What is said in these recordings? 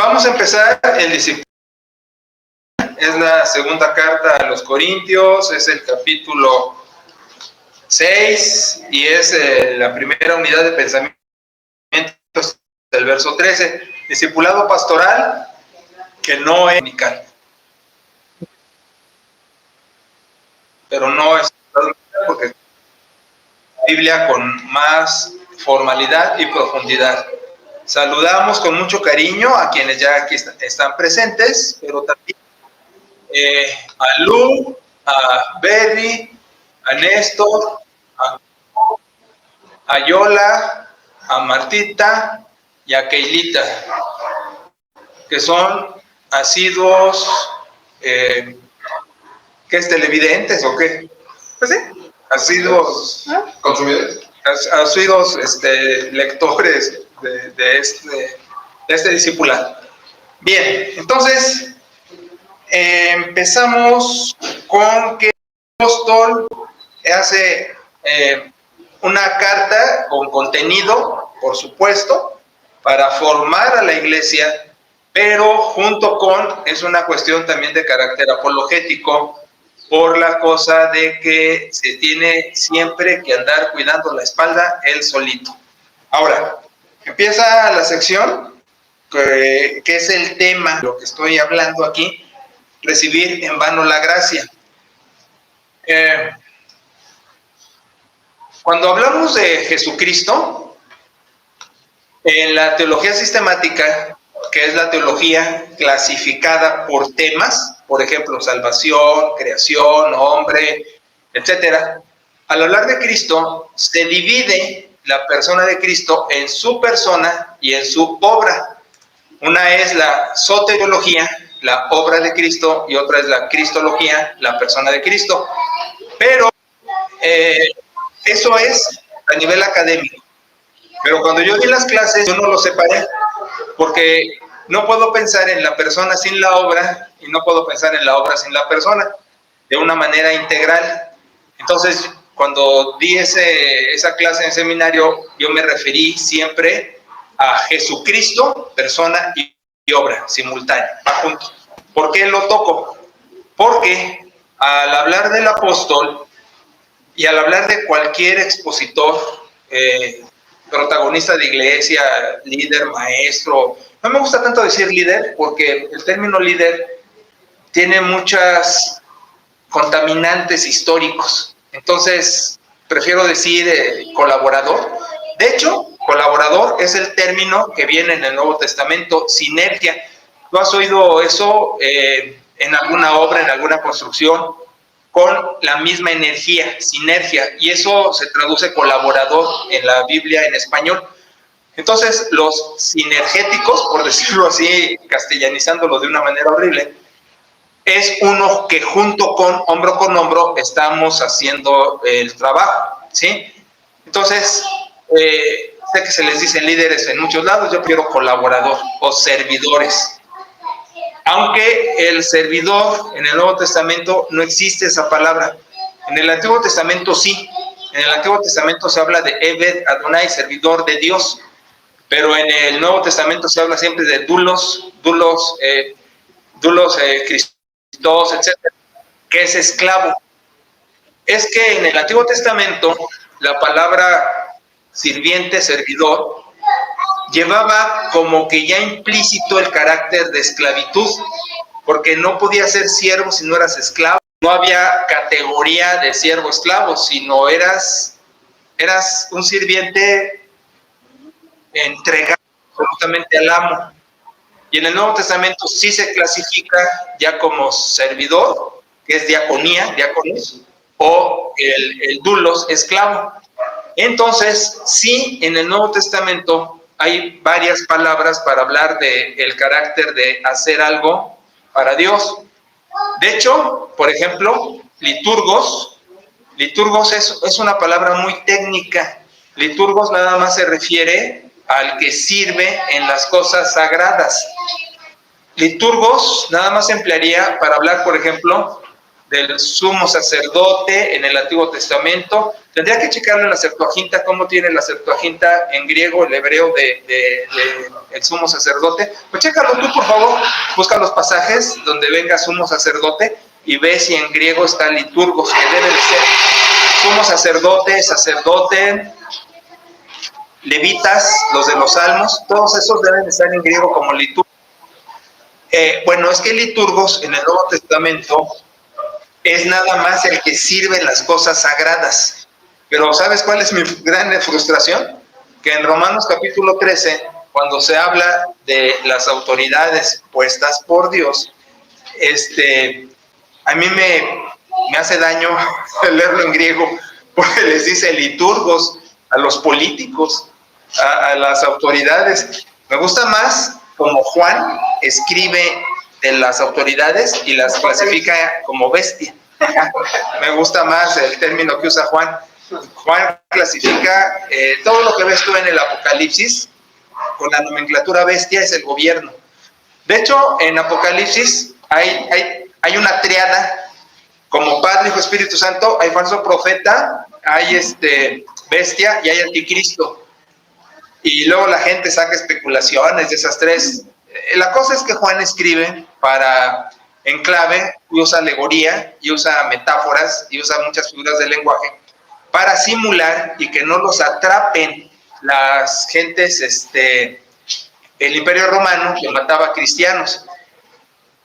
Vamos a empezar el discipulado. Es la segunda carta a los Corintios, es el capítulo 6 y es la primera unidad de pensamientos del verso 13. Discipulado pastoral que no es unical. Pero no es porque la Biblia con más formalidad y profundidad. Saludamos con mucho cariño a quienes ya aquí están presentes, pero también a Lu, a Berry, a Néstor, a Yola, a Martita y a Keilita, que son asiduos, ¿qué es? ¿Televidentes o qué? Pues sí, asiduos consumidores, asiduos lectores de este discipulado. Bien, entonces empezamos con que el apóstol hace una carta con contenido, por supuesto, para formar a la iglesia, pero junto con, es una cuestión también de carácter apologético, por la cosa de que se tiene siempre que andar cuidando la espalda él solito. Ahora, empieza la sección, que es el tema, lo que estoy hablando aquí, recibir en vano la gracia. Cuando hablamos de Jesucristo, en la teología sistemática, que es la teología clasificada por temas, por ejemplo, salvación, creación, hombre, etcétera, al hablar de Cristo, se divide la persona de Cristo en su persona y en su obra. Una es la soteriología, la obra de Cristo, y otra es la cristología, la persona de Cristo. Pero eso es a nivel académico. Pero cuando yo di las clases, yo no lo separé, porque no puedo pensar en la persona sin la obra y no puedo pensar en la obra sin la persona, de una manera integral. Entonces, cuando di esa clase en seminario, yo me referí siempre a Jesucristo, persona y obra, simultánea, juntos. ¿Por qué lo toco? Porque al hablar del apóstol y al hablar de cualquier expositor, protagonista de iglesia, líder, maestro, no me gusta tanto decir líder, porque el término líder tiene muchas contaminantes históricos. Entonces, prefiero decir colaborador. De hecho, colaborador es el término que viene en el Nuevo Testamento, sinergia. ¿Tú has oído eso en alguna obra, en alguna construcción? Con la misma energía, sinergia, y eso se traduce colaborador en la Biblia en español. Entonces, los sinergéticos, por decirlo así, castellanizándolo de una manera horrible, es uno que junto con hombro, estamos haciendo el trabajo, ¿sí? Entonces, sé que se les dicen líderes en muchos lados, yo prefiero colaborador o servidores. Aunque el servidor en el Nuevo Testamento no existe esa palabra. En el Antiguo Testamento sí. En el Antiguo Testamento se habla de Eved Adonai, servidor de Dios. Pero en el Nuevo Testamento se habla siempre de dulos, Christos, etcétera, que es esclavo. Es que en el Antiguo Testamento la palabra sirviente, servidor, llevaba como que ya implícito el carácter de esclavitud, porque no podías ser siervo si no eras esclavo. No había categoría de siervo esclavo, sino eras un sirviente entregado absolutamente al amo. Y en el Nuevo Testamento sí se clasifica ya como servidor, que es diaconía, diáconos, o el dulos, esclavo. Entonces, sí, en el Nuevo Testamento hay varias palabras para hablar del carácter de hacer algo para Dios. De hecho, por ejemplo, liturgos es una palabra muy técnica. Liturgos nada más se refiere al que sirve en las cosas sagradas. Liturgos nada más se emplearía para hablar, por ejemplo, del sumo sacerdote en el Antiguo Testamento. Tendría que checarlo en la Septuaginta, cómo tiene la Septuaginta en griego, el hebreo de el sumo sacerdote. Pues chécalo tú, por favor, busca los pasajes donde venga sumo sacerdote y ve si en griego está liturgos, que debe de ser sumo sacerdote, sacerdote, levitas, los de los salmos, todos esos deben estar en griego como liturgos. Bueno, es que liturgos en el Nuevo Testamento es nada más el que sirve las cosas sagradas. Pero ¿sabes cuál es mi gran frustración? Que en Romanos capítulo 13, cuando se habla de las autoridades puestas por Dios, a mí me hace daño leerlo en griego, porque les dice liturgos a los políticos, a las autoridades. Me gusta más como Juan escribe de las autoridades y las clasifica como bestia. Me gusta más el término que usa Juan. Juan clasifica todo lo que ves tú en el Apocalipsis con la nomenclatura bestia es el gobierno. De hecho, en Apocalipsis hay una triada, como Padre, Hijo, Espíritu Santo, hay falso profeta, hay bestia y hay anticristo. Y luego la gente saca especulaciones de esas tres. La cosa es que Juan escribe en clave, y usa alegoría, y usa metáforas, y usa muchas figuras del lenguaje, para simular y que no los atrapen las gentes, el Imperio Romano, que mataba a cristianos.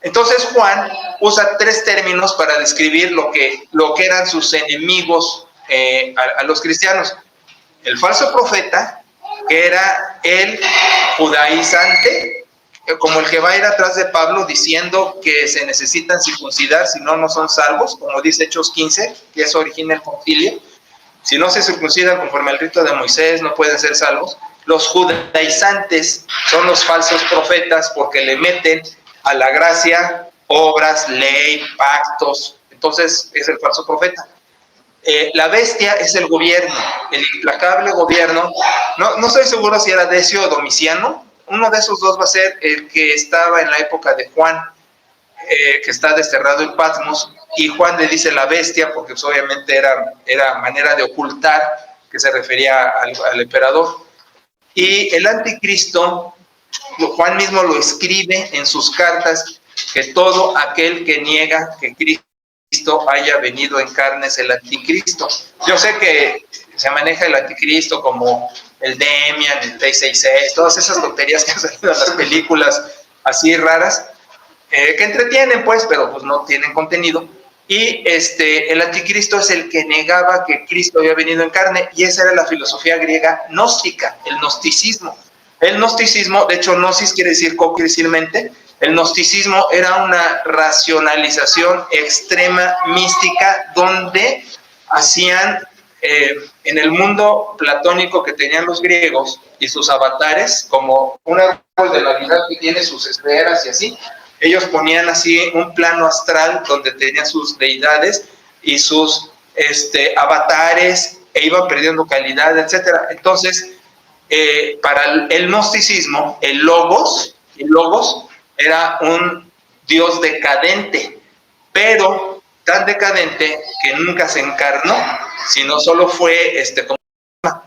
Entonces Juan usa tres términos para describir lo que eran sus enemigos a los cristianos. El falso profeta, que era el judaizante, como el que va a ir atrás de Pablo diciendo que se necesitan circuncidar, si no, no son salvos, como dice Hechos 15, que eso origina el concilio. Si no se circuncidan conforme al rito de Moisés, no pueden ser salvos. Los judaizantes son los falsos profetas porque le meten a la gracia obras, ley, pactos. Entonces es el falso profeta. La bestia es el gobierno, el implacable gobierno. No estoy seguro si era Decio o Domiciano. Uno de esos dos va a ser el que estaba en la época de Juan, que está desterrado en Patmos, y Juan le dice la bestia porque pues, obviamente era manera de ocultar que se refería al emperador. Y el anticristo, Juan mismo lo escribe en sus cartas, que todo aquel que niega que Cristo haya venido en carne es el anticristo. Yo sé que se maneja el anticristo como el Demian, el 666, todas esas tonterías que han salido en las películas así raras, que entretienen pues, pero pues no tienen contenido. Y el anticristo es el que negaba que Cristo había venido en carne, y esa era la filosofía griega gnóstica, el gnosticismo. El gnosticismo, de hecho, gnosis quiere decir co, quiere decir mente. El gnosticismo era una racionalización extrema mística donde hacían en el mundo platónico que tenían los griegos y sus avatares, como un árbol de Navidad que tiene sus esferas y así, ellos ponían así un plano astral donde tenían sus deidades y sus avatares e iban perdiendo calidad, etcétera. Entonces, para el gnosticismo, el logos era un dios decadente, pero tan decadente que nunca se encarnó, sino solo fue como.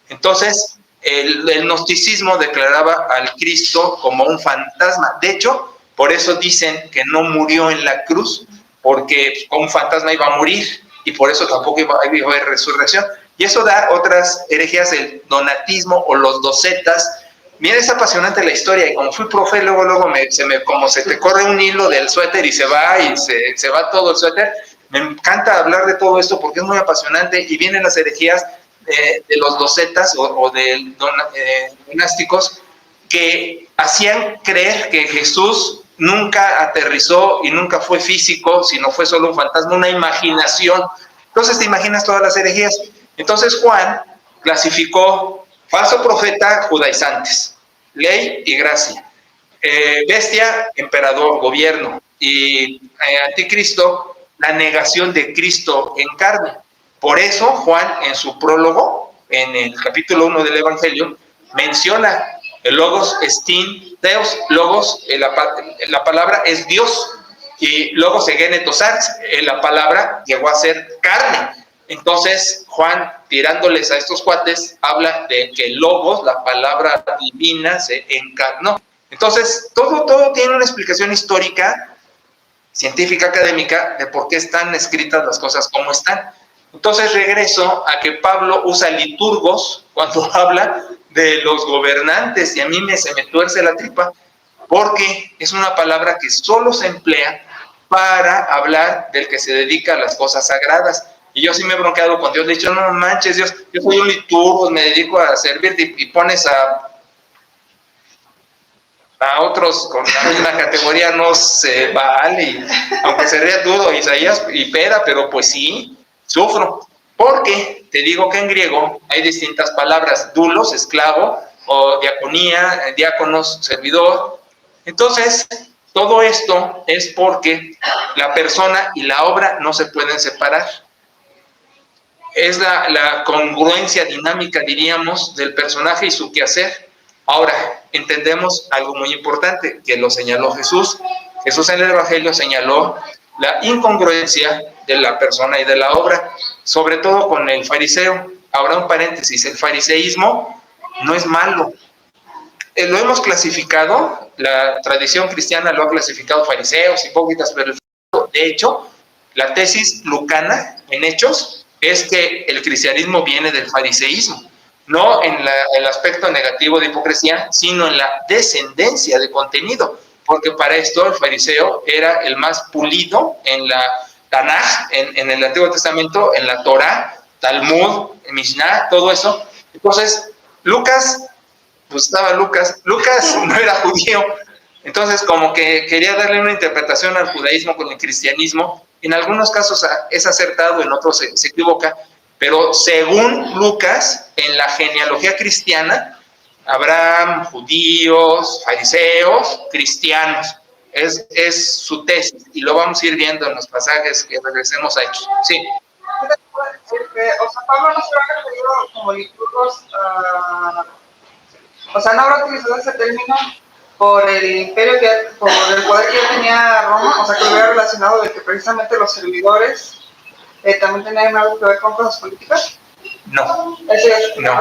Entonces, el gnosticismo declaraba al Cristo como un fantasma. De hecho, por eso dicen que no murió en la cruz, porque un fantasma iba a morir, y por eso tampoco iba a haber resurrección. Y eso da otras herejías, el donatismo o los docetas. Mira, es apasionante la historia, y como fui profe, luego como se te corre un hilo del suéter y se va todo el suéter. Me encanta hablar de todo esto porque es muy apasionante, y vienen las herejías de los docetas o de donásticos, que hacían creer que Jesús nunca aterrizó y nunca fue físico, sino fue solo un fantasma, una imaginación. Entonces te imaginas todas las herejías. Entonces Juan clasificó falso profeta, judaizantes, ley y gracia, bestia, emperador, gobierno, y anticristo, la negación de Cristo en carne. Por eso Juan en su prólogo, en el capítulo 1 del Evangelio, menciona el logos estin Deus. Logos, la palabra es Dios. Y luego se genetosarx, la palabra llegó a ser carne. Entonces Juan, tirándoles a estos cuates, habla de que el logos, la palabra divina, se encarnó. Entonces todo tiene una explicación histórica, científica, académica, de por qué están escritas las cosas como están. Entonces regreso a que Pablo usa liturgos cuando habla de los gobernantes, y a mí se me tuerce la tripa, porque es una palabra que solo se emplea para hablar del que se dedica a las cosas sagradas. Y yo sí me he bronqueado con Dios, le he dicho, no manches, Dios, yo soy un liturgo, me dedico a servirte, y pones a otros con la misma categoría, no se vale, aunque se ría todo Isaías y Pera, pero pues sí, sufro, porque te digo que en griego hay distintas palabras, dulos, esclavo, o diaconía, diáconos, servidor. Entonces, todo esto es porque la persona y la obra no se pueden separar. Es la congruencia dinámica, diríamos, del personaje y su quehacer. Ahora, entendemos algo muy importante, que lo señaló Jesús. Jesús en el Evangelio señaló la incongruencia de la persona y de la obra, sobre todo con el fariseo. Ahora un paréntesis, el fariseísmo no es malo. Lo hemos clasificado, la tradición cristiana lo ha clasificado fariseos, hipócritas, pero de hecho, la tesis lucana en Hechos es que el cristianismo viene del fariseísmo, no en el aspecto negativo de hipocresía, sino en la descendencia de contenido, porque para esto el fariseo era el más pulido en la Tanaj, en el Antiguo Testamento, en la Torah, Talmud, Mishnah, todo eso. Entonces, Lucas, pues estaba Lucas no era judío, entonces como que quería darle una interpretación al judaísmo con el cristianismo. En algunos casos es acertado, en otros se equivoca, pero según Lucas, en la genealogía cristiana, Abraham, judíos, fariseos, cristianos. Es su tesis, y lo vamos a ir viendo en los pasajes que regresemos a Hechos. Sí. O sea, Pablo no se ha referido como liturgos, o sea, no habrá utilizado ese término por el imperio, por el poder que ya tenía Roma, o sea, que lo hubiera relacionado de que precisamente los servidores también tenían algo que ver con cosas políticas. No,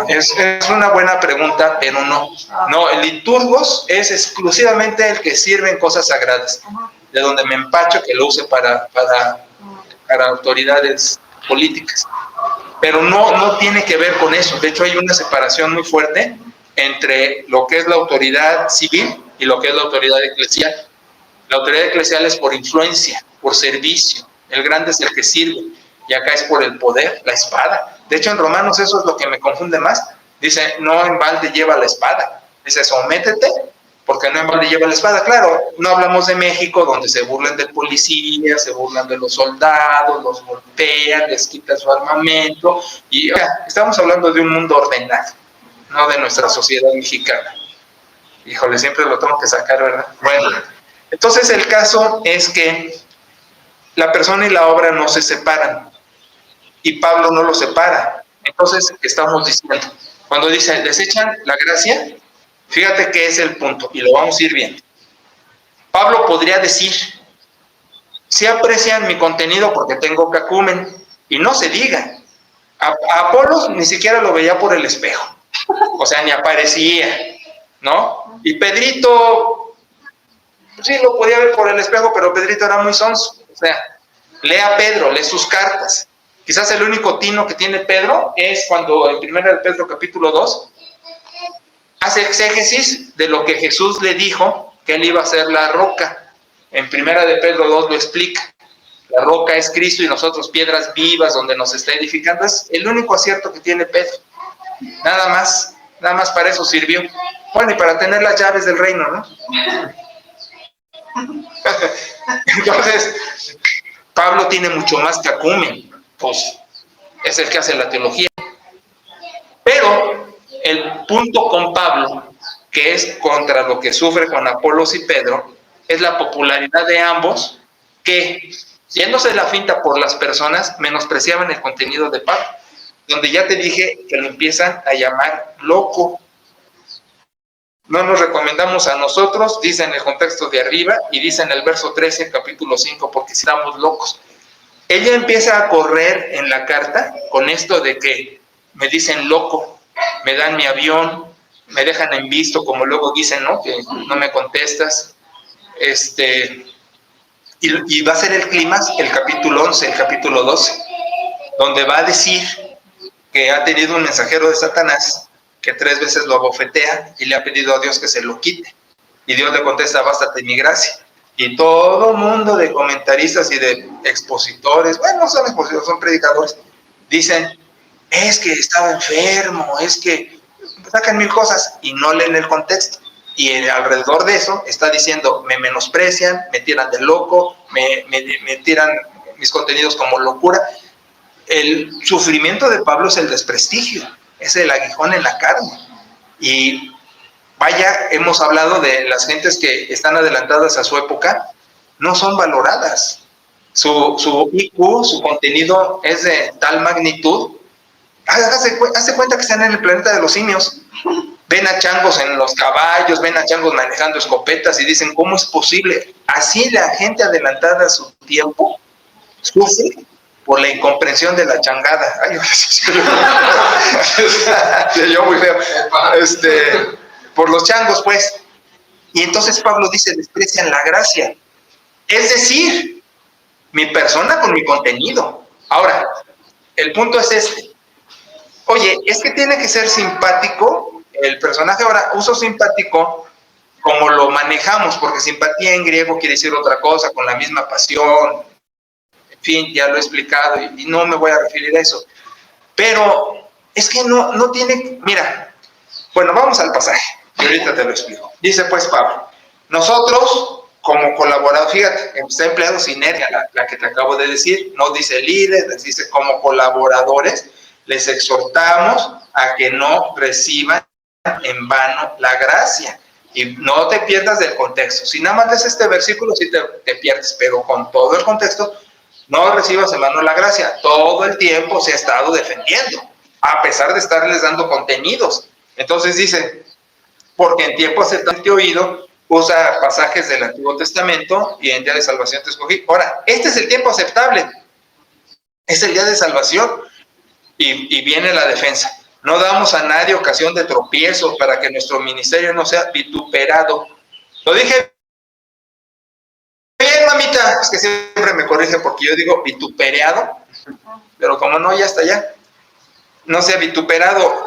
es una buena pregunta, pero no. No, el liturgos es exclusivamente el que sirve en cosas sagradas, de donde me empacho que lo use para autoridades políticas. Pero no tiene que ver con eso. De hecho, hay una separación muy fuerte entre lo que es la autoridad civil y lo que es la autoridad eclesial. La autoridad eclesial es por influencia, por servicio. El grande es el que sirve. Y acá es por el poder, la espada. De hecho, en Romanos eso es lo que me confunde más. Dice, no en balde lleva la espada. Dice, sométete, porque no en balde lleva la espada. Claro, no hablamos de México, donde se burlan del policía, se burlan de los soldados, los golpean, les quitan su armamento. Y estamos hablando de un mundo ordenado, no de nuestra sociedad mexicana. Híjole, siempre lo tengo que sacar, ¿verdad? Bueno, entonces el caso es que la persona y la obra no se separan. Y Pablo no lo separa. Entonces, ¿qué estamos diciendo? Cuando dice, desechan la gracia, fíjate que es el punto, y lo vamos a ir viendo. Pablo podría decir, si aprecian mi contenido porque tengo cacumen, y no se diga. A Apolos ni siquiera lo veía por el espejo, o sea, ni aparecía, ¿no? Y Pedrito, sí lo podía ver por el espejo, pero Pedrito era muy sonso, o sea, lee a Pedro, lee sus cartas. Quizás el único tino que tiene Pedro es cuando en 1 de Pedro capítulo 2 hace exégesis de lo que Jesús le dijo, que él iba a ser la roca. En 1 de Pedro 2 lo explica. La roca es Cristo y nosotros piedras vivas donde nos está edificando. Es el único acierto que tiene Pedro. Nada más para eso sirvió. Bueno, y para tener las llaves del reino, ¿no? Entonces, Pablo tiene mucho más cacumen. Pues es el que hace la teología. Pero el punto con Pablo, que es contra lo que sufre con Apolos y Pedro, es la popularidad de ambos, que, yéndose la finta por las personas, menospreciaban el contenido de Pablo, donde ya te dije que lo empiezan a llamar loco. no nos recomendamos a nosotros, dice en el contexto de arriba, y dice en el verso 13, capítulo 5, porque si estamos locos. Ella empieza a correr en la carta con esto de que me dicen loco, me dan mi avión, me dejan en visto, como luego dicen, ¿no? Que no me contestas. Y va a ser el clímax, el capítulo 11, el capítulo 12, donde va a decir que ha tenido un mensajero de Satanás que 3 veces lo abofetea y le ha pedido a Dios que se lo quite. Y Dios le contesta, bástate mi gracia. Y todo mundo de comentaristas y de expositores, bueno, no son expositores, son predicadores, dicen, es que estaba enfermo, es que sacan 1000 cosas y no leen el contexto. Y alrededor de eso está diciendo, me menosprecian, me tiran de loco, me tiran mis contenidos como locura. El sufrimiento de Pablo es el desprestigio, es el aguijón en la carne. Y vaya, hemos hablado de las gentes que están adelantadas a su época, no son valoradas. Su IQ, su contenido es de tal magnitud. Hace cuenta que están en el planeta de los simios. Ven a changos en los caballos, ven a changos manejando escopetas y dicen, ¿cómo es posible? Así la gente adelantada a su tiempo sufre por la incomprensión de la changada. Ay, yo muy feo. Por los changos, pues. Y entonces Pablo dice, desprecian la gracia. Es decir, mi persona con mi contenido. Ahora, el punto es este. Oye, es que tiene que ser simpático el personaje. Ahora, uso simpático como lo manejamos, porque simpatía en griego quiere decir otra cosa, con la misma pasión. En fin, ya lo he explicado y no me voy a referir a eso. Pero es que no tiene... Mira, bueno, vamos al pasaje y ahorita te lo explico. Dice pues Pablo, nosotros como colaboradores, fíjate, está empleado sinergia, la que te acabo de decir, no dice líderes, dice como colaboradores, les exhortamos a que no reciban en vano la gracia. Y no te pierdas del contexto. Si nada más lees este versículo, sí te pierdes, pero con todo el contexto, no recibas en vano la gracia. Todo el tiempo se ha estado defendiendo, a pesar de estarles dando contenidos. Entonces dice, porque en tiempo aceptable te he oído, usa pasajes del Antiguo Testamento y en día de salvación te escogí. Ahora, este es el tiempo aceptable, es el día de salvación. Y viene la defensa. No damos a nadie ocasión de tropiezo para que nuestro ministerio no sea vituperado. Lo dije bien, mamita. Es que siempre me corrige porque yo digo vituperado, pero como no, ya está allá. No sea vituperado.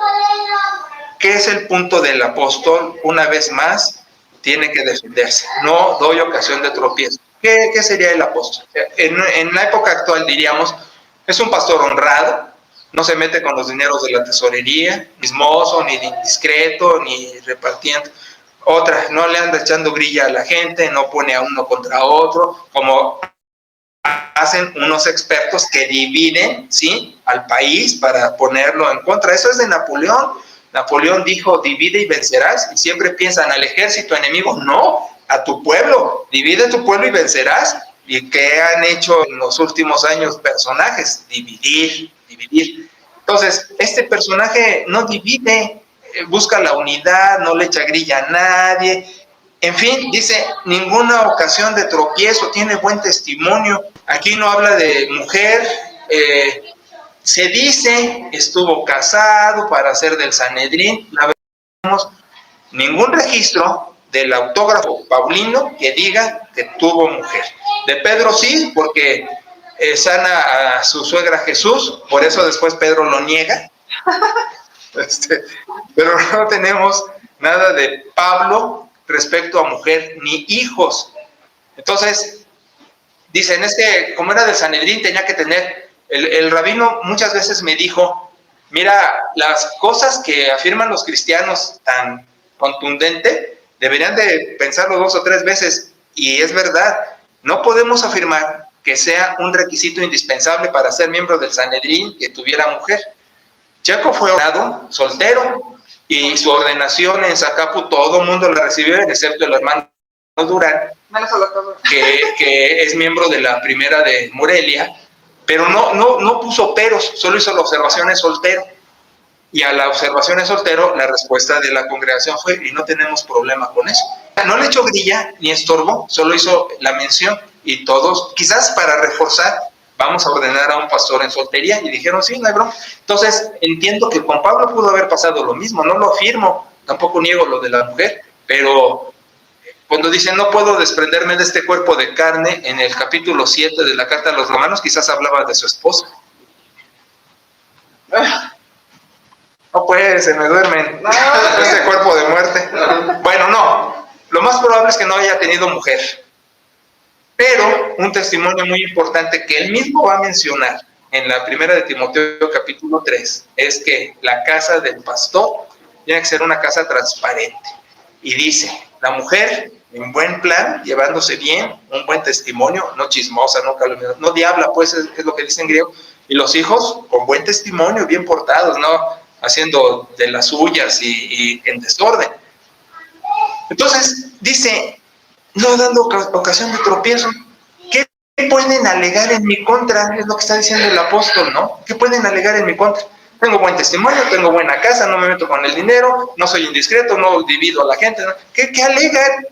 ¿Qué es el punto del apóstol? Una vez más, tiene que defenderse. No doy ocasión de tropiezo. ¿Qué sería el apóstol? En la época actual diríamos, es un pastor honrado, no se mete con los dineros de la tesorería, ni chismoso, ni indiscreto, ni repartiendo. Otra, no le anda echando grilla a la gente, no pone a uno contra otro, como hacen unos expertos que dividen, ¿sí?, al país para ponerlo en contra. Eso es de Napoleón. Napoleón dijo, divide y vencerás, y siempre piensan al ejército enemigo. No, a tu pueblo, divide tu pueblo y vencerás. ¿Y qué han hecho en los últimos años personajes? Dividir. Entonces, este personaje no divide, busca la unidad, no le echa grilla a nadie. En fin, dice, ninguna ocasión de tropiezo, tiene buen testimonio. Aquí no habla de mujer, se dice, estuvo casado para ser del Sanedrín. No vemos ningún registro del autógrafo paulino que diga que tuvo mujer. De Pedro sí, porque sana a su suegra Jesús, por eso después Pedro lo niega. Pero no tenemos nada de Pablo respecto a mujer ni hijos. Entonces, dicen, es que como era del Sanedrín tenía que tener, el rabino muchas veces me dijo, mira, las cosas que afirman los cristianos tan contundente, deberían de pensarlo 2 o 3 veces, y es verdad, no podemos afirmar que sea un requisito indispensable para ser miembro del Sanedrín que tuviera mujer. Checo fue ordenado soltero, y su ordenación en Zacapu todo el mundo la recibió, excepto el hermano Durán, que es miembro de la primera de Morelia, pero no puso peros, solo hizo la observación, es soltero. Y a la observación de soltero, la respuesta de la congregación fue, y no tenemos problema con eso. No le echó grilla ni estorbo, solo hizo la mención y todos, quizás para reforzar, vamos a ordenar a un pastor en soltería, y dijeron, sí, no hay broma. Entonces, entiendo que con Pablo pudo haber pasado lo mismo, no lo afirmo, tampoco niego lo de la mujer, pero cuando dice, no puedo desprenderme de este cuerpo de carne, en el capítulo 7 de la carta a los romanos, quizás hablaba de su esposa. No, pues, se me duermen. No, ese cuerpo de muerte. Bueno, no. Lo más probable es que no haya tenido mujer. Pero un testimonio muy importante que él mismo va a mencionar en la primera de Timoteo capítulo 3 es que la casa del pastor tiene que ser una casa transparente. Y dice, la mujer en buen plan, llevándose bien, un buen testimonio, no chismosa, no calumniosa, no diabla, pues es lo que dice en griego. Y los hijos con buen testimonio, bien portados, no haciendo de las suyas y en desorden. Entonces, dice, no dando ocasión de tropiezo. ¿Qué pueden alegar en mi contra? Es lo que está diciendo el apóstol, ¿no? ¿Qué pueden alegar en mi contra? Tengo buen testimonio, tengo buena casa, no me meto con el dinero, no soy indiscreto, no divido a la gente, ¿no? ¿Qué alegan?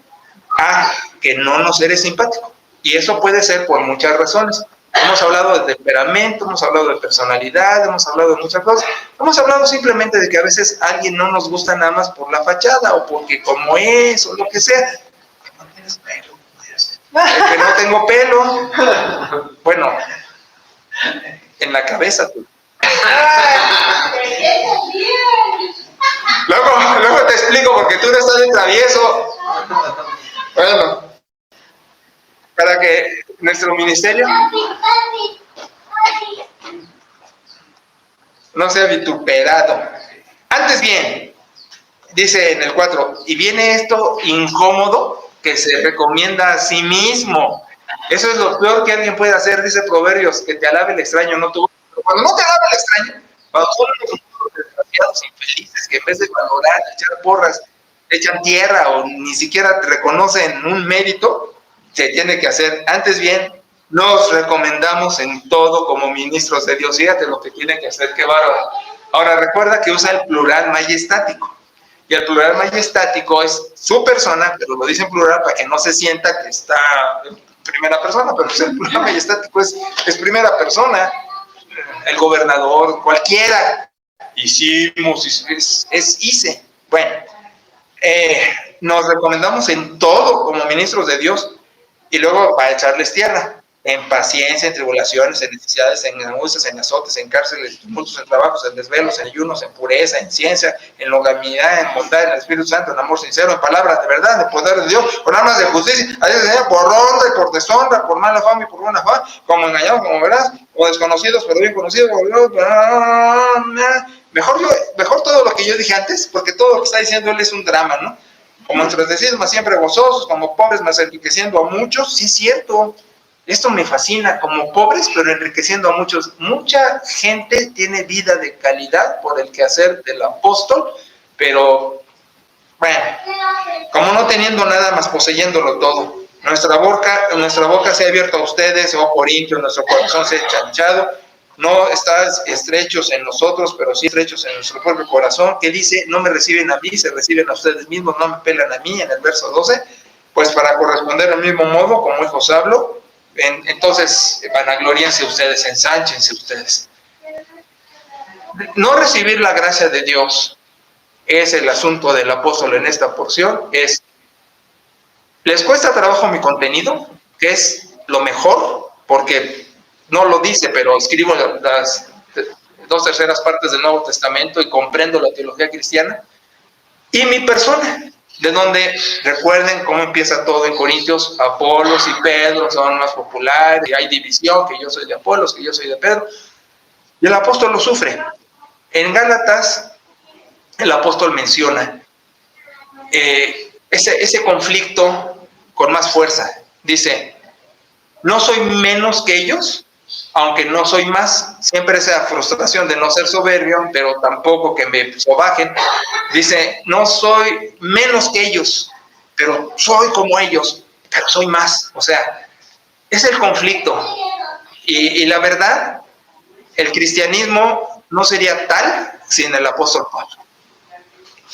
Ah, que no nos eres simpático. Y eso puede ser por muchas razones. Hemos hablado de temperamento, hemos hablado de personalidad, hemos hablado de muchas cosas. Hemos hablado simplemente de que a veces alguien no nos gusta nada más por la fachada o porque como es o lo que sea. No tienes pelo, que no tengo pelo. Bueno, en la cabeza tú. Luego te explico porque tú no estás de travieso. Bueno, para que nuestro ministerio no sea vituperado. Antes bien, dice en el 4, y viene esto incómodo que se recomienda a sí mismo. Eso es lo peor que alguien puede hacer, dice Proverbios, que te alabe el extraño, no tú. Pero cuando no te alaba el extraño, cuando son unos desgraciados infelices que en vez de valorar, echar porras, echan tierra o ni siquiera te reconocen un mérito, se tiene que hacer. Antes bien, nos recomendamos en todo como ministros de Dios. Fíjate lo que tiene que hacer, qué bárbaro. Ahora recuerda que usa el plural majestático. Y el plural majestático es su persona, pero lo dice en plural para que no se sienta que está en primera persona, pero pues el plural majestático es primera persona. El gobernador, cualquiera. Hicimos, es hice. Bueno, nos recomendamos en todo como ministros de Dios. Y luego va a echarles tierra, en paciencia, en tribulaciones, en necesidades, en angustias, en azotes, en cárceles, en tumultos, en trabajos, en desvelos, en ayunos, en pureza, en ciencia, en longanimidad, en bondad, en el Espíritu Santo, en amor sincero, en palabras de verdad, en poder de Dios, con armas de justicia, por honra y por deshonra, por mala fama y por buena fama, como engañados, como verás, o desconocidos, pero bien conocidos, mejor todo lo que yo dije antes, porque todo lo que está diciendo él es un drama, ¿no? Como entre decís, más siempre gozosos, como pobres, más enriqueciendo a muchos. Sí, es cierto. Esto me fascina, como pobres, pero enriqueciendo a muchos. Mucha gente tiene vida de calidad por el quehacer del apóstol, pero, bueno, como no teniendo nada más, poseyéndolo todo. Nuestra boca se ha abierto a ustedes, oh Corintios, nuestro corazón se ha chanchado. No estás estrechos en nosotros, pero sí estrechos en nuestro propio corazón, que dice, no me reciben a mí, se reciben a ustedes mismos, no me pelan a mí, en el verso 12, pues para corresponder al mismo modo, como hijos hablo, entonces vanagloriense ustedes, ensánchense ustedes. No recibir la gracia de Dios es el asunto del apóstol en esta porción, ¿les cuesta trabajo mi contenido? Que es lo mejor, porque no lo dice, pero escribo las 2/3 partes del Nuevo Testamento y comprendo la teología cristiana. Y mi persona, de donde recuerden cómo empieza todo en Corintios, Apolos y Pedro son más populares, y hay división, que yo soy de Apolos, que yo soy de Pedro. Y el apóstol lo sufre. En Gálatas, el apóstol menciona ese conflicto con más fuerza. Dice, no soy menos que ellos, aunque no soy más. Siempre esa frustración de no ser soberbio, pero tampoco que me sobajen. Dice, no soy menos que ellos, pero soy como ellos, pero soy más. O sea, es el conflicto. Y la verdad, el cristianismo no sería tal sin el apóstol Pablo.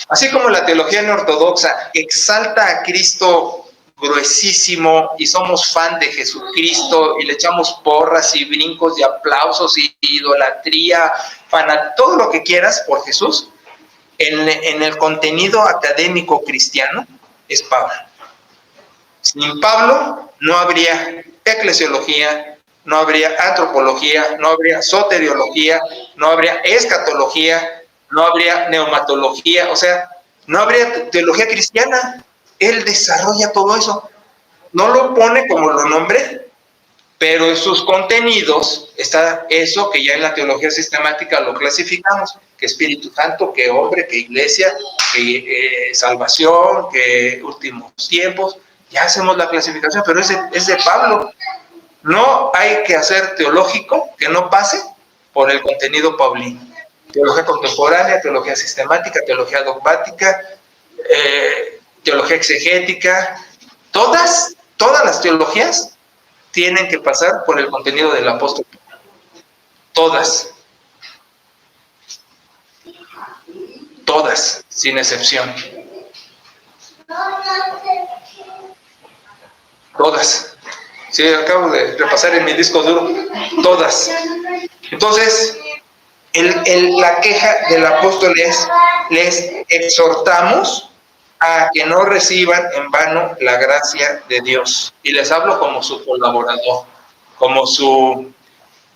Así como la teología neortodoxa exalta a Cristo gruesísimo y somos fan de Jesucristo y le echamos porras y brincos y aplausos y idolatría, todo lo que quieras por Jesús, en el contenido académico cristiano es Pablo. Sin Pablo no habría eclesiología, no habría antropología, no habría soteriología, no habría escatología, no habría neumatología, o sea, no habría teología cristiana. Él desarrolla todo eso. No lo pone como lo nombre, pero en sus contenidos está eso que ya en la teología sistemática lo clasificamos, que Espíritu Santo, que hombre, que iglesia, que salvación, que últimos tiempos. Ya hacemos la clasificación, pero es de Pablo. No hay que hacer teológico que no pase por el contenido paulino. Teología contemporánea, teología sistemática, teología dogmática, teología exegética, todas las teologías tienen que pasar por el contenido del apóstol. Todas, sin excepción. Todas. Sí, acabo de repasar en mi disco duro. Todas. Entonces, la queja del apóstol es: les exhortamos a que no reciban en vano la gracia de Dios. Y les hablo como su colaborador, como su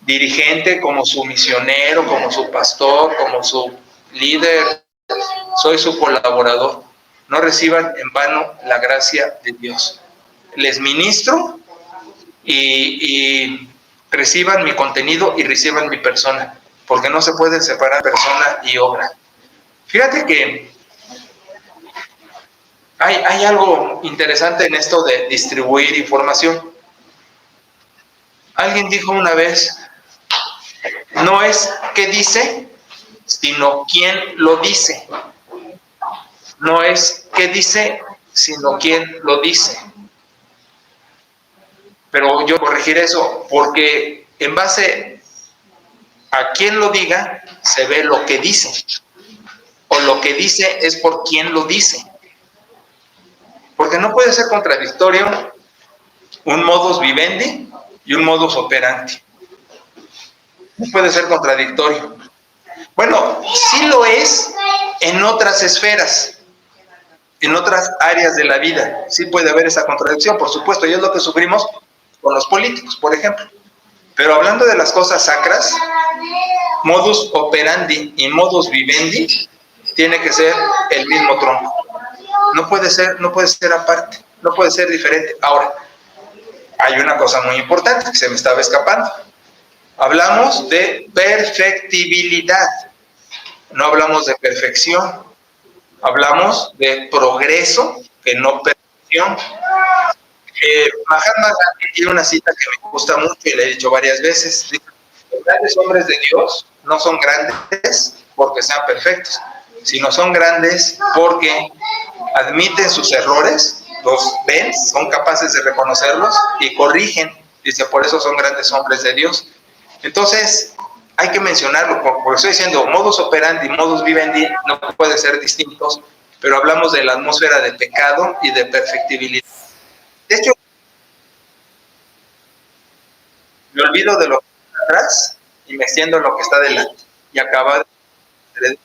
dirigente, como su misionero, como su pastor, como su líder. Soy su colaborador. No reciban en vano la gracia de Dios. Les ministro y reciban mi contenido y reciban mi persona, porque no se puede separar persona y obra. Fíjate que hay algo interesante en esto de distribuir información. Alguien dijo una vez, no es qué dice, sino quién lo dice. No es qué dice, sino quién lo dice. Pero yo corregiré eso, porque en base a quién lo diga, se ve lo que dice. O lo que dice es por quién lo dice. Porque no puede ser contradictorio un modus vivendi y un modus operandi. No puede ser contradictorio. Bueno, sí lo es en otras esferas, en otras áreas de la vida. Sí puede haber esa contradicción, por supuesto, y es lo que sufrimos con los políticos, por ejemplo. Pero hablando de las cosas sacras, modus operandi y modus vivendi tiene que ser el mismo tronco. No puede ser aparte, no puede ser diferente. Ahora, hay una cosa muy importante que se me estaba escapando. Hablamos de perfectibilidad, no hablamos de perfección. Hablamos de progreso, que no perfección. Mahatma Gandhi tiene una cita que me gusta mucho y le he dicho varias veces. Los grandes hombres de Dios no son grandes porque sean perfectos, sino son grandes porque admiten sus errores, los ven, son capaces de reconocerlos y corrigen. Dice, por eso son grandes hombres de Dios. Entonces, hay que mencionarlo, porque estoy diciendo, modus operandi, modus vivendi no pueden ser distintos, pero hablamos de la atmósfera de pecado y de perfectibilidad. De hecho, me olvido de lo que está atrás y me extiendo en lo que está delante. Y acaba de...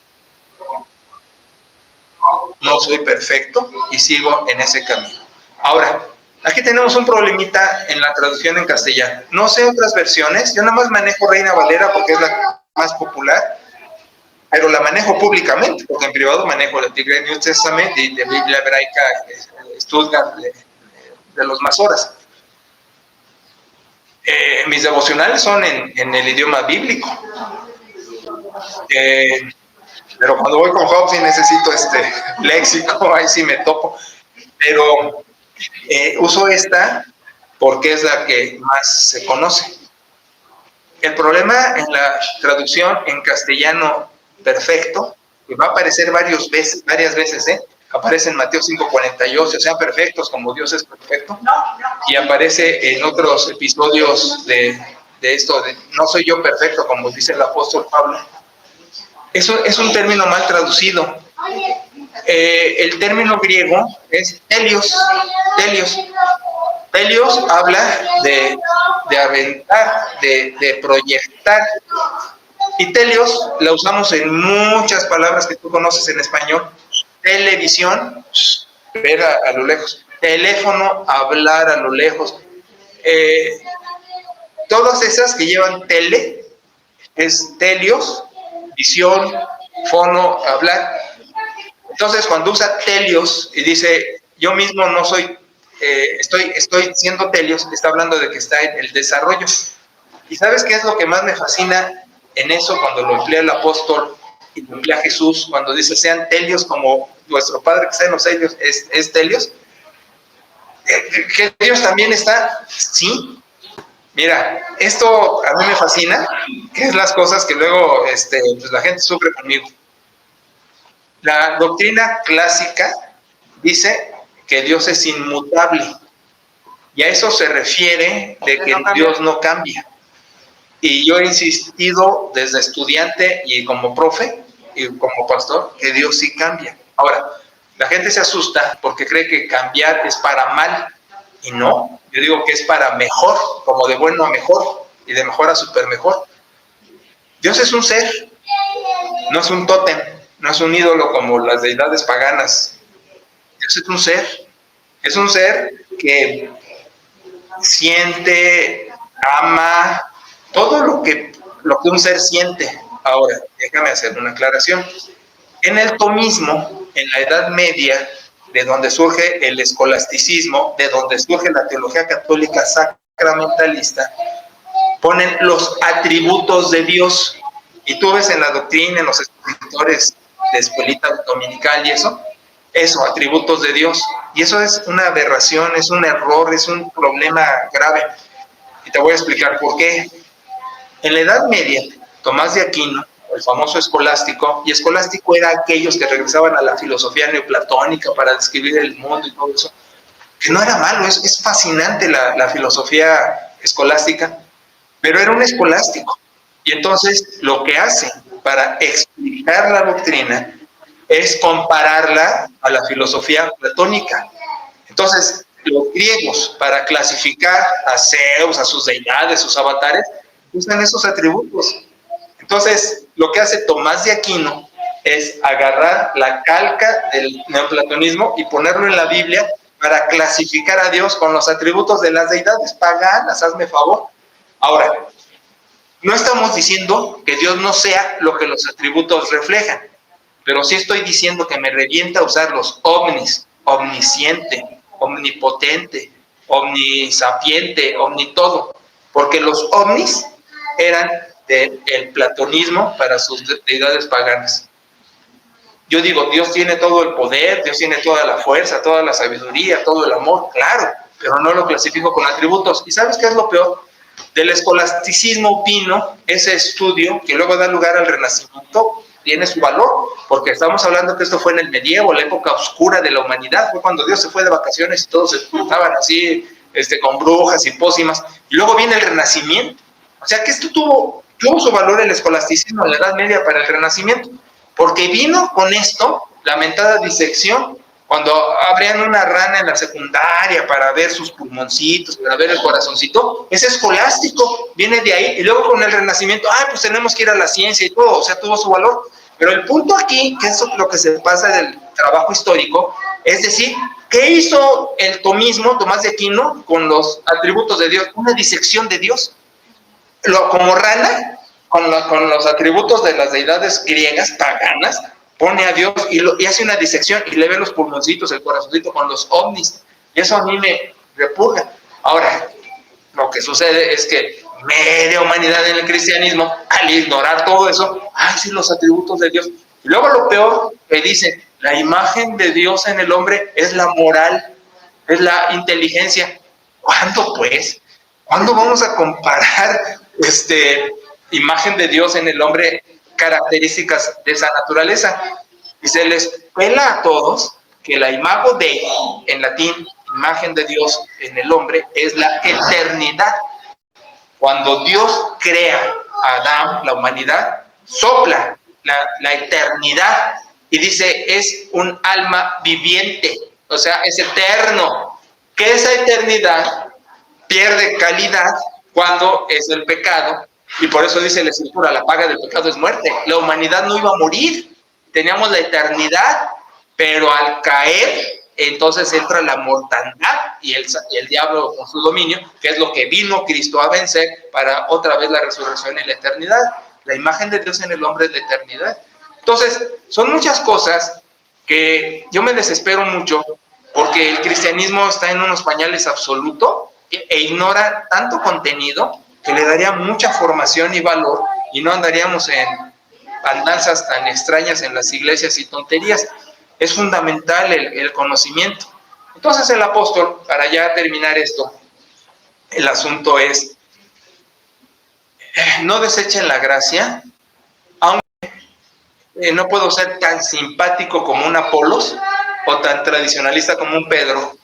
No soy perfecto y sigo en ese camino. Ahora, aquí tenemos un problemita en la traducción en castellano. No sé otras versiones, yo nada más manejo Reina Valera porque es la más popular, pero la manejo públicamente, porque en privado manejo el Tigre New Testament y de Biblia hebraica Stuttgart de los Masoras. Mis devocionales son en el idioma bíblico. Pero cuando voy con Job sí necesito léxico, ahí sí me topo. Pero uso esta porque es la que más se conoce. El problema en la traducción en castellano perfecto, que va a aparecer varias veces, aparece en Mateo 5:48, sean perfectos como Dios es perfecto, y aparece en otros episodios de esto, de no soy yo perfecto, como dice el apóstol Pablo. Eso es un término mal traducido. El término griego es telios. Telios. Telios habla de aventar, de proyectar. Y telios la usamos en muchas palabras que tú conoces en español. Televisión, ver a lo lejos. Teléfono, hablar a lo lejos. Todas esas que llevan tele es telios, visión, fono, hablar. Entonces, cuando usa telios y dice, yo mismo no soy, estoy siendo telios, está hablando de que está en el desarrollo. ¿Y sabes qué es lo que más me fascina en eso cuando lo emplea el apóstol y lo emplea Jesús, cuando dice, sean telios como nuestro Padre que está en los cielos es telios? Que Dios también está, sí. Mira, esto a mí me fascina, que es las cosas que luego pues la gente sufre conmigo. La doctrina clásica dice que Dios es inmutable, y a eso se refiere de que Dios no cambia. Y yo he insistido desde estudiante y como profe y como pastor que Dios sí cambia. Ahora, la gente se asusta porque cree que cambiar es para mal, y no. Yo digo que es para mejor, como de bueno a mejor y de mejor a super mejor. Dios es un ser, no es un tótem, no es un ídolo como las deidades paganas. Dios es un ser que siente, ama, todo lo que un ser siente. Ahora, déjame hacer una aclaración. En el tomismo, en la Edad Media, de donde surge el escolasticismo, de donde surge la teología católica sacramentalista, ponen los atributos de Dios. Y tú ves en la doctrina, en los escritores de escuelita dominical y eso, atributos de Dios. Y eso es una aberración, es un error, es un problema grave. Y te voy a explicar por qué. En la Edad Media, Tomás de Aquino, el famoso escolástico, y escolástico era aquellos que regresaban a la filosofía neoplatónica para describir el mundo y todo eso, que no era malo, es fascinante la filosofía escolástica, pero era un escolástico. Y entonces lo que hace para explicar la doctrina es compararla a la filosofía platónica. Entonces, los griegos, para clasificar a Zeus, a sus deidades, sus avatares, usan esos atributos. Entonces, lo que hace Tomás de Aquino es agarrar la calca del neoplatonismo y ponerlo en la Biblia para clasificar a Dios con los atributos de las deidades paganas, hazme favor. Ahora, no estamos diciendo que Dios no sea lo que los atributos reflejan, pero sí estoy diciendo que me revienta usar los omnis, omnisciente, omnipotente, omnisapiente, omnitodo, porque los omnis eran del platonismo para sus deidades paganas. Yo digo, Dios tiene todo el poder, Dios tiene toda la fuerza, toda la sabiduría, todo el amor, claro, pero no lo clasifico con atributos. ¿Y sabes qué es lo peor? Del escolasticismo vino ese estudio que luego da lugar al Renacimiento, tiene su valor, porque estamos hablando que esto fue en el medievo, la época oscura de la humanidad, fue cuando Dios se fue de vacaciones y todos estaban así, con brujas y pócimas, y luego viene el Renacimiento. O sea que esto tuvo su valor el escolasticismo en la Edad Media para el Renacimiento, porque vino con esto, la mentada disección, cuando abrían una rana en la secundaria para ver sus pulmoncitos, para ver el corazoncito, es escolástico, viene de ahí, y luego con el Renacimiento, pues tenemos que ir a la ciencia y todo, o sea, tuvo su valor. Pero el punto aquí, que es lo que se pasa del trabajo histórico, es decir, ¿qué hizo el tomismo, Tomás de Aquino, con los atributos de Dios? Una disección de Dios. Como rana, con los atributos de las deidades griegas, paganas, pone a Dios y hace una disección y le ve los pulmoncitos, el corazoncito con los ovnis. Y eso a mí me repugna. Ahora, lo que sucede es que media humanidad en el cristianismo, al ignorar todo eso, sí, los atributos de Dios. Y luego lo peor que dice, la imagen de Dios en el hombre es la moral, es la inteligencia. ¿Cuándo pues? ¿Cuándo vamos a comparar imagen de Dios en el hombre, características de esa naturaleza? Y se les pela a todos que la imago Dei, en latín, imagen de Dios en el hombre, es la eternidad. Cuando Dios crea a Adán, la humanidad, sopla la eternidad. Y dice, es un alma viviente, o sea, es eterno. Que esa eternidad pierde calidad cuando es el pecado. Y por eso dice la Escritura, la paga del pecado es muerte. La humanidad no iba a morir, teníamos la eternidad, pero al caer, entonces entra la mortandad y el diablo con su dominio, que es lo que vino Cristo a vencer para otra vez la resurrección y la eternidad. La imagen de Dios en el hombre es la eternidad. Entonces, son muchas cosas que yo me desespero mucho porque el cristianismo está en unos pañales absoluto e ignora tanto contenido que le daría mucha formación y valor y no andaríamos en andanzas tan extrañas en las iglesias y tonterías. Es fundamental el conocimiento. Entonces el apóstol, para ya terminar esto, el asunto es, no desechen la gracia, aunque no puedo ser tan simpático como un Apolos o tan tradicionalista como un Pedro,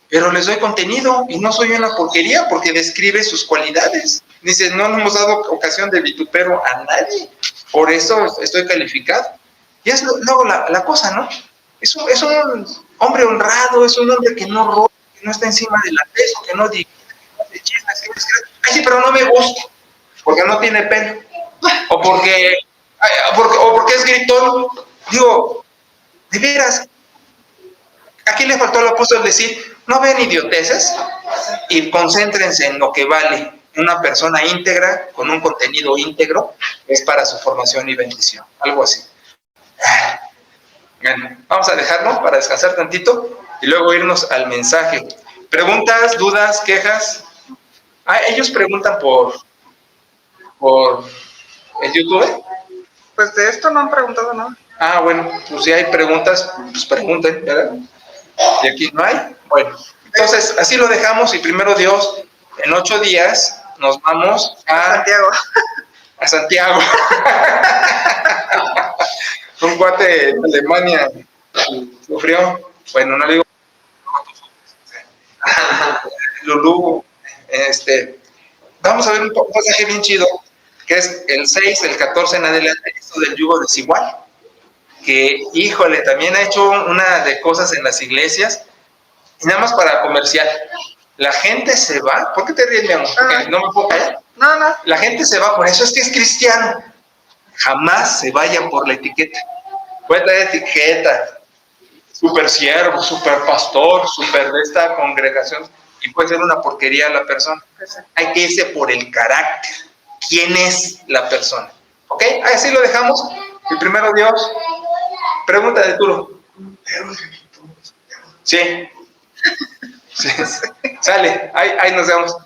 pero les doy contenido y no soy una porquería porque describe sus cualidades. Dice, no nos hemos dado ocasión de vitupero a nadie, por eso estoy calificado. Y es luego la cosa, ¿no? Es un hombre honrado, es un hombre que no roba, que no está encima de la peso, que no dice, chismes, que ay, sí, pero no me gusta, porque no tiene pelo, o porque es gritón. Digo, de veras, aquí le faltó al apóstol decir, no ven idioteces y concéntrense en lo que vale. Una persona íntegra, con un contenido íntegro, es para su formación y bendición. Algo así. Bueno, vamos a dejarlo para descansar tantito y luego irnos al mensaje. ¿Preguntas, dudas, quejas? Ah, ellos preguntan por el YouTube. Pues de esto no han preguntado nada. Ah, bueno, pues si hay preguntas, pues pregunten, ¿verdad? Y aquí no hay. Bueno, entonces así lo dejamos y primero Dios, en 8 días nos vamos a Santiago. A Santiago. Un cuate de Alemania sufrió. Bueno, no le digo. Lulú, vamos a ver un pasaje bien chido, que es el 6, el 14 en adelante, esto del yugo desigual. Que, híjole, también ha hecho una de cosas en las iglesias, y nada más para comercial. La gente se va. ¿Por qué te ríes, mi amor? ¿No me puedo callar? No. La gente se va, por eso es que es cristiano. Jamás se vayan por la etiqueta. Puede traer etiqueta, super siervo, super pastor, super de esta congregación, y puede ser una porquería la persona. Hay que irse por el carácter. ¿Quién es la persona? ¿Ok? Así lo dejamos. Y primero Dios. Pregunta de Turo. Sí. Sí. Sale. Ahí nos vemos.